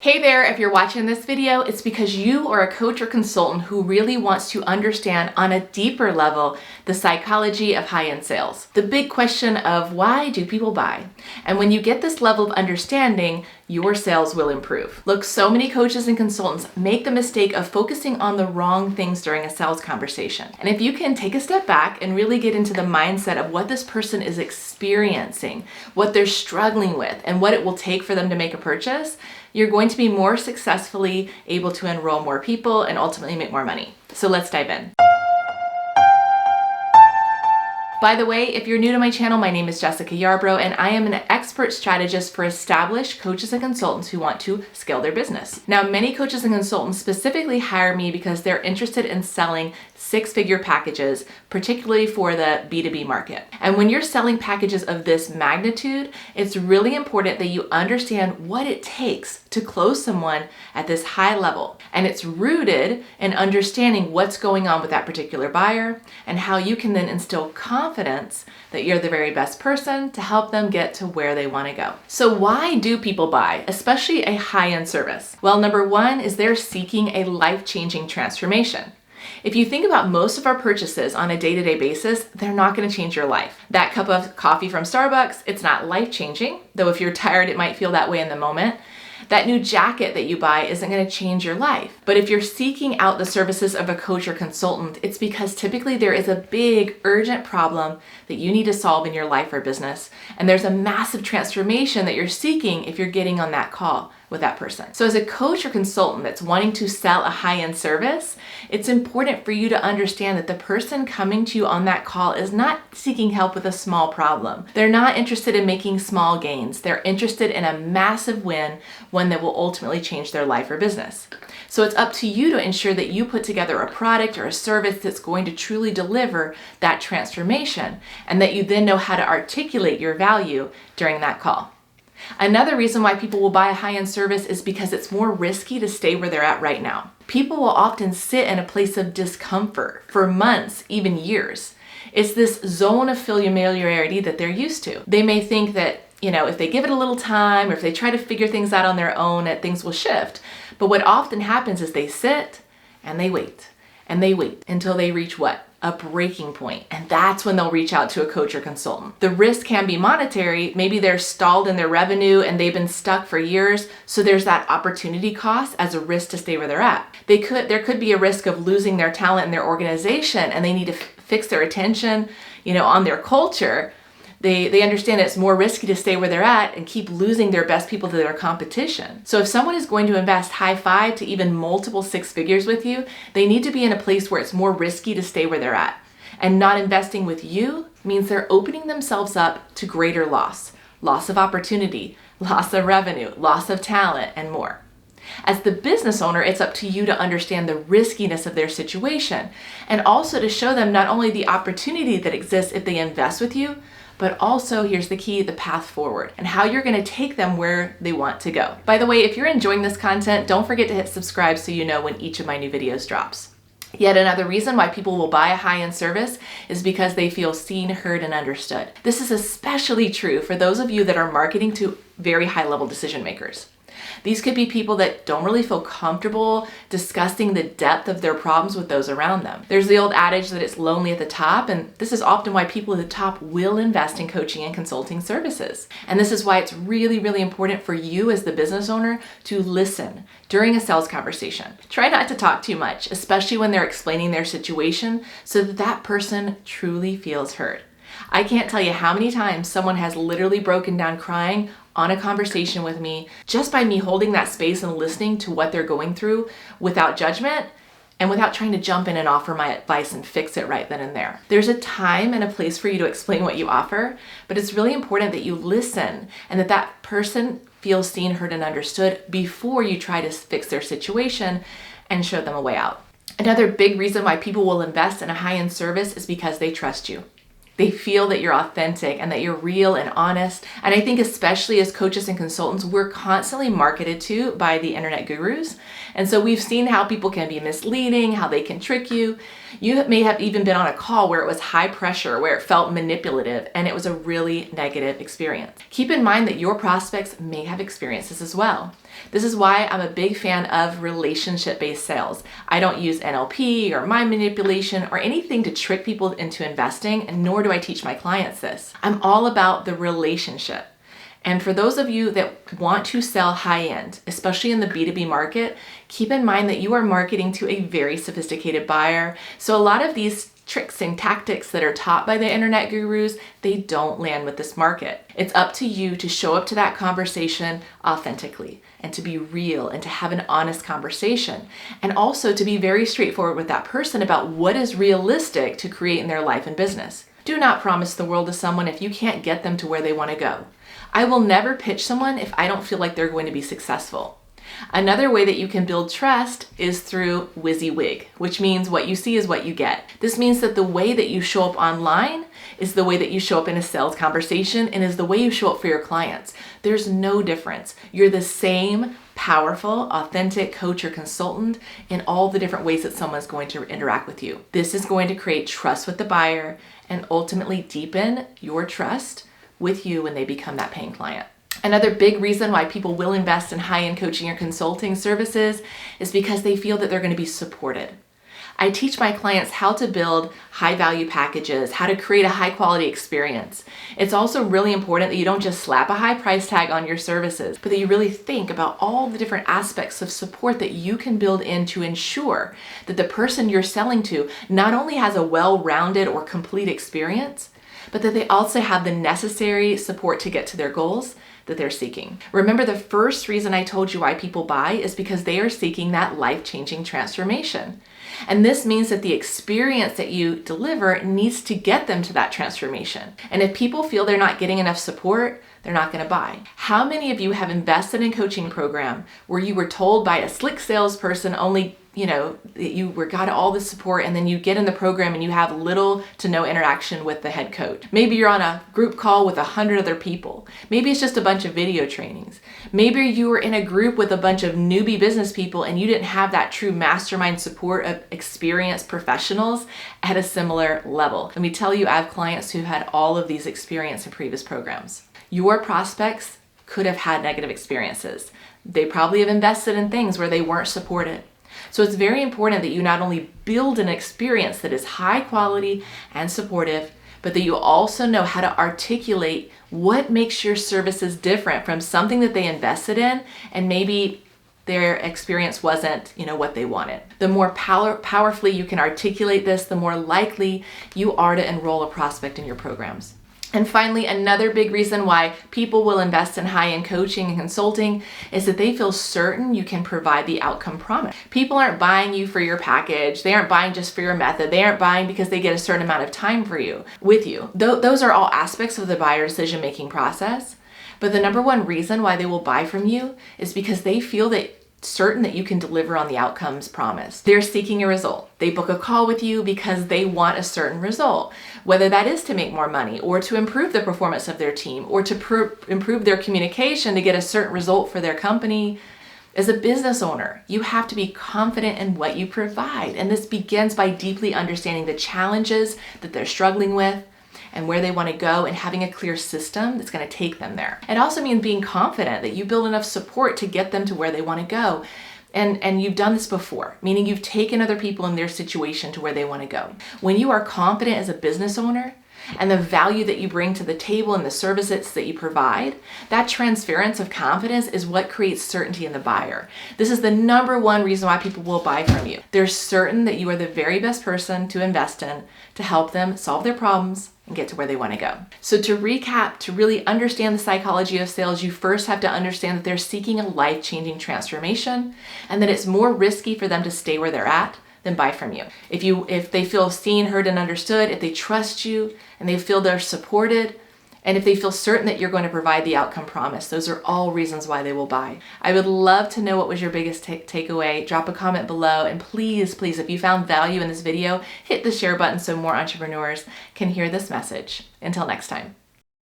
Hey there, if you're watching this video, it's because you are a coach or consultant who really wants to understand on a deeper level the psychology of high-end sales. The big question of why do people buy? And when you get this level of understanding, your sales will improve. Look, so many coaches and consultants make the mistake of focusing on the wrong things during a sales conversation. And if you can take a step back and really get into the mindset of what this person is experiencing, what they're struggling with, and what it will take for them to make a purchase, you're going to be more successfully able to enroll more people and ultimately make more money. So let's dive in. By the way, if you're new to my channel, my name is Jessica Yarbrough, and I am an expert strategist for established coaches and consultants who want to scale their business. Now, many coaches and consultants specifically hire me because they're interested in selling six-figure packages, particularly for the B2B market. And when you're selling packages of this magnitude, it's really important that you understand what it takes to close someone at this high level. And it's rooted in understanding what's going on with that particular buyer and how you can then instill confidence that you're the very best person to help them get to where they want to go. So why do people buy, especially a high-end service? Well, number one is they're seeking a life-changing transformation. If you think about most of our purchases on a day-to-day basis, they're not going to change your life. That cup of coffee from Starbucks, it's not life-changing, though if you're tired, it might feel that way in the moment. That new jacket that you buy isn't going to change your life. But if you're seeking out the services of a coach or consultant, it's because typically there is a big, urgent problem that you need to solve in your life or business. And there's a massive transformation that you're seeking if you're getting on that call with that person. So as a coach or consultant that's wanting to sell a high-end service, it's important for you to understand that the person coming to you on that call is not seeking help with a small problem. They're not interested in making small gains. They're interested in a massive win, one that will ultimately change their life or business. So it's up to you to ensure that you put together a product or a service that's going to truly deliver that transformation, and that you then know how to articulate your value during that call. Another reason why people will buy a high-end service is because it's more risky to stay where they're at right now. People will often sit in a place of discomfort for months, even years. It's this zone of familiarity that they're used to. They may think that, if they give it a little time or if they try to figure things out on their own, that things will shift. But what often happens is they sit and they wait until they reach what? A breaking point. And that's when they'll reach out to a coach or consultant. The risk can be monetary. Maybe they're stalled in their revenue and they've been stuck for years. So there's that opportunity cost as a risk to stay where they're at. There could be a risk of losing their talent in their organization, and they need to fix their attention, on their culture. They understand it's more risky to stay where they're at and keep losing their best people to their competition. So if someone is going to invest high five to even multiple six figures with you, they need to be in a place where it's more risky to stay where they're at. And not investing with you means they're opening themselves up to greater loss of opportunity, loss of revenue, loss of talent, and more. As the business owner, it's up to you to understand the riskiness of their situation, and also to show them not only the opportunity that exists if they invest with you, but also, here's the key, the path forward and how you're going to take them where they want to go. By the way, if you're enjoying this content, don't forget to hit subscribe so you know when each of my new videos drops. Yet another reason why people will buy a high-end service is because they feel seen, heard, and understood. This is especially true for those of you that are marketing to very high-level decision makers. These could be people that don't really feel comfortable discussing the depth of their problems with those around them. There's the old adage that it's lonely at the top, and this is often why people at the top will invest in coaching and consulting services. And this is why it's really, really important for you as the business owner to listen during a sales conversation. Try not to talk too much, especially when they're explaining their situation, so that that person truly feels heard. I can't tell you how many times someone has literally broken down crying on a conversation with me just by me holding that space and listening to what they're going through without judgment and without trying to jump in and offer my advice and fix it right then and there. There's a time and a place for you to explain what you offer, but it's really important that you listen and that that person feels seen, heard, and understood before you try to fix their situation and show them a way out. Another big reason why people will invest in a high-end service is because they trust you. They feel that you're authentic and that you're real and honest. And I think especially as coaches and consultants, we're constantly marketed to by the internet gurus. And so we've seen how people can be misleading, how they can trick you. You may have even been on a call where it was high pressure, where it felt manipulative, and it was a really negative experience. Keep in mind that your prospects may have experienced this as well. This is why I'm a big fan of relationship-based sales. I don't use NLP or mind manipulation or anything to trick people into investing, and nor do I teach my clients this. I'm all about the relationship. And for those of you that want to sell high-end, especially in the B2B market, keep in mind that you are marketing to a very sophisticated buyer. So a lot of these tricks and tactics that are taught by the internet gurus, they don't land with this market. It's up to you to show up to that conversation authentically and to be real and to have an honest conversation. And also to be very straightforward with that person about what is realistic to create in their life and business. Do not promise the world to someone if you can't get them to where they want to go. I will never pitch someone if I don't feel like they're going to be successful. Another way that you can build trust is through WYSIWYG, which means what you see is what you get. This means that the way that you show up online is the way that you show up in a sales conversation and is the way you show up for your clients. There's no difference. You're the same powerful, authentic coach or consultant in all the different ways that someone's going to interact with you. This is going to create trust with the buyer and ultimately deepen your trust with you when they become that paying client. Another big reason why people will invest in high-end coaching or consulting services is because they feel that they're going to be supported. I teach my clients how to build high-value packages, how to create a high-quality experience. It's also really important that you don't just slap a high price tag on your services, but that you really think about all the different aspects of support that you can build in to ensure that the person you're selling to not only has a well-rounded or complete experience, but that they also have the necessary support to get to their goals that they're seeking. Remember, the first reason I told you why people buy is because they are seeking that life-changing transformation. And this means that the experience that you deliver needs to get them to that transformation. And if people feel they're not getting enough support, they're not going to buy. How many of you have invested in a coaching program where you were told by a slick salesperson only, you got all the support, and then you get in the program and you have little to no interaction with the head coach? Maybe you're on a group call with 100 other people. Maybe it's just a bunch of video trainings. Maybe you were in a group with a bunch of newbie business people and you didn't have that true mastermind support of experienced professionals at a similar level. Let me tell you, I have clients who had all of these experience in previous programs. Your prospects could have had negative experiences. They probably have invested in things where they weren't supported. So it's very important that you not only build an experience that is high quality and supportive, but that you also know how to articulate what makes your services different from something that they invested in and maybe their experience wasn't, what they wanted. The more powerfully you can articulate this, the more likely you are to enroll a prospect in your programs. And finally, another big reason why people will invest in high-end coaching and consulting is that they feel certain you can provide the outcome promised. People aren't buying you for your package. They aren't buying just for your method. They aren't buying because they get a certain amount of time with you. Those are all aspects of the buyer decision-making process. But the number one reason why they will buy from you is because they feel certain that you can deliver on the outcomes promised. They're seeking a result. They book a call with you because they want a certain result, whether that is to make more money or to improve the performance of their team or to improve their communication to get a certain result for their company. As a business owner, you have to be confident in what you provide. And this begins by deeply understanding the challenges that they're struggling with and where they want to go and having a clear system that's going to take them there. It also means being confident that you build enough support to get them to where they want to go. And you've done this before, meaning you've taken other people in their situation to where they want to go. When you are confident as a business owner and the value that you bring to the table and the services that you provide, that transference of confidence is what creates certainty in the buyer. This is the number one reason why people will buy from you. They're certain that you are the very best person to invest in to help them solve their problems and get to where they want to go. So to recap, to really understand the psychology of sales, you first have to understand that they're seeking a life-changing transformation and that it's more risky for them to stay where they're at than buy from you. If they feel seen, heard, and understood, if they trust you and they feel they're supported, and if they feel certain that you're going to provide the outcome promised, those are all reasons why they will buy. I would love to know what was your biggest takeaway. Drop a comment below, and please, if you found value in this video, hit the share button so more entrepreneurs can hear this message. Until next time.